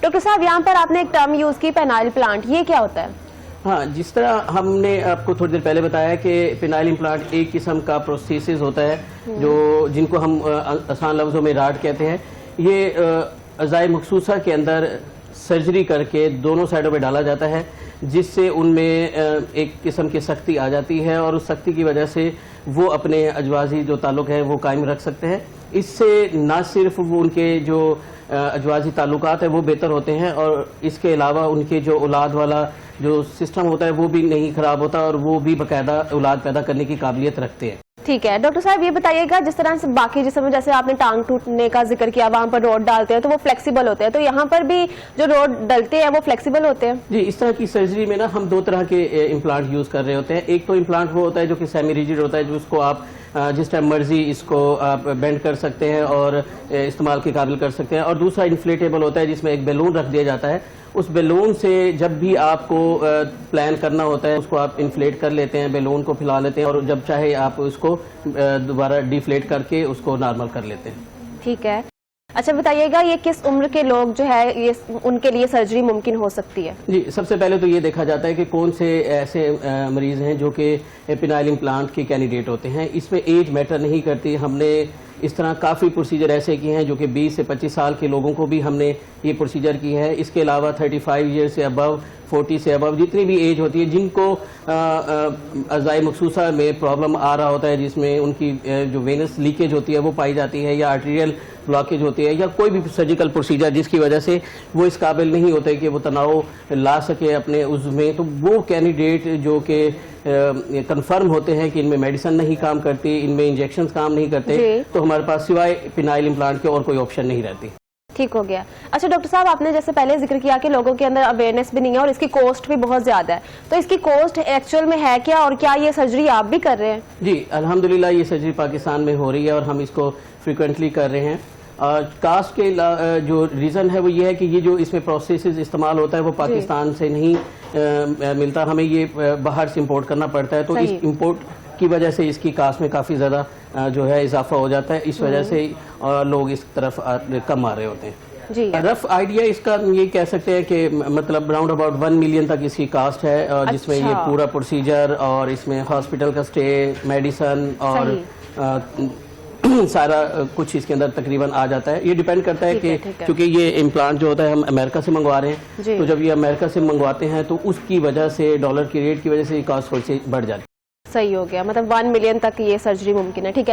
Doctor साहब, यहाँ पर आपने एक टर्म यूज की पेनाइल प्लांट, ये क्या होता है? हाँ, जिस तरह हमने आपको थोड़ी देर पहले बताया कि पेनाइल इम्प्लांट एक किस्म का प्रोस्थेसिस होता है जो जिनको हम आसान लफ्जों में राड कहते हैं। ये अज़ाए मखसूसा के अंदर सर्जरी करके दोनों साइडों पे डाला जाता है, जिससे उनमें एक किस्म की सख्ती आ जाती है और उस सख्ती की वजह से वो अपने अजवाजी जो ताल्लुक है वो कायम रख सकते हैं। इससे ना सिर्फ वो उनके जो अजवाजी ताल्लुकात है वो बेहतर होते हैं और इसके अलावा उनके जो औलाद वाला जो सिस्टम होता है वो भी नहीं खराब होता और वो भी बाकायदा औलाद पैदा करने की काबिलियत रखते हैं। ठीक है डॉक्टर साहब, ये बताइएगा जिस तरह से बाकी जिसमें जैसे आपने टांग टूटने का जिक्र किया, वहाँ पर रोड डालते हैं तो वो फ्लेक्सिबल होते हैं, तो यहाँ पर भी जो रोड डलते हैं वो फ्लेक्सिबल होते हैं? जी, इस तरह की सर्जरी में ना हम दो तरह के इम्प्लांट यूज कर रहे होते हैं। एक तो इम्प्लांट वो होता है जो कि सेमी रिजिड होता है, जिसको आप जिस टाइम मर्जी इसको आप बेंड कर सकते हैं और इस्तेमाल के काबिल कर सकते हैं, और दूसरा इन्फ्लेटेबल होता है जिसमें एक बैलून रख दिया जाता है। उस बैलून से जब भी आपको प्लान करना होता है उसको आप इन्फ्लेट कर लेते हैं, बैलून को फैला लेते हैं और जब चाहे आप उसको दोबारा डिफ्लेट करके उसको नॉर्मल कर लेते हैं। ठीक है, अच्छा बताइएगा ये किस उम्र के लोग जो है ये उनके लिए सर्जरी मुमकिन हो सकती है? जी, सबसे पहले तो ये देखा जाता है कि कौन से ऐसे मरीज हैं जो कि पेनाइल इम्प्लांट के कैंडिडेट होते हैं। इसमें एज मैटर नहीं करती। हमने इस तरह काफ़ी प्रोसीजर ऐसे किए हैं जो कि 20 से 25 साल के लोगों को भी हमने ये प्रोसीजर की है। इसके अलावा 35 ईयर से अबव, 40 से अबव जितनी भी एज होती है जिनको अज़ाए मखसूसा में प्रॉब्लम आ रहा होता है, जिसमें उनकी जो वेनस लीकेज होती है वो पाई जाती है या आर्टीरियल ब्लॉकेज होती है या कोई भी सर्जिकल प्रोसीजर जिसकी वजह से वो इस काबिल नहीं होते कि वो तनाव ला सके अपने उसमें, तो वो कैंडिडेट जो कि कंफर्म होते हैं कि इनमें मेडिसिन नहीं काम करती, इनमें इंजेक्शंस काम नहीं करते, तो हमारे पास सिवाय पेनाइल इम्प्लांट के और कोई ऑप्शन नहीं रहती। ठीक हो गया। अच्छा डॉक्टर साहब, आपने जैसे पहले जिक्र किया कि लोगों के अंदर अवेयरनेस भी नहीं है और इसकी कॉस्ट भी बहुत ज्यादा है, तो इसकी कॉस्ट एक्चुअल में है क्या और क्या ये सर्जरी आप भी कर रहे हैं? जी, अल्हम्दुलिल्लाह ये सर्जरी पाकिस्तान में हो रही है और हम इसको फ्रिक्वेंटली कर रहे हैं। कास्ट के जो रीज़न है वो ये है कि ये जो इसमें प्रोसेसेस इस्तेमाल होता है वो पाकिस्तान से नहीं मिलता, हमें ये बाहर से इंपोर्ट करना पड़ता है, तो इस इंपोर्ट की वजह से इसकी कास्ट में काफ़ी ज़्यादा जो है इजाफा हो जाता है। इस वजह से लोग इस तरफ कम आ रहे होते हैं। जी, रफ आइडिया इसका ये कह सकते हैं कि मतलब राउंड अबाउट 1 मिलियन तक इसकी कास्ट है, और जिसमें ये पूरा प्रोसीजर और इसमें हॉस्पिटल का स्टे, मेडिसन और सारा कुछ इसके अंदर तकरीबन आ जाता है। ये डिपेंड करता है कि क्योंकि ये इम्प्लांट जो होता है हम अमेरिका से मंगवा रहे हैं, तो जब ये अमेरिका से मंगवाते हैं तो उसकी वजह से डॉलर की रेट की वजह से ये कॉस्ट थोड़ी सी बढ़ जाती है। सही हो गया, मतलब 1 मिलियन तक ये सर्जरी मुमकिन है। ठीक है।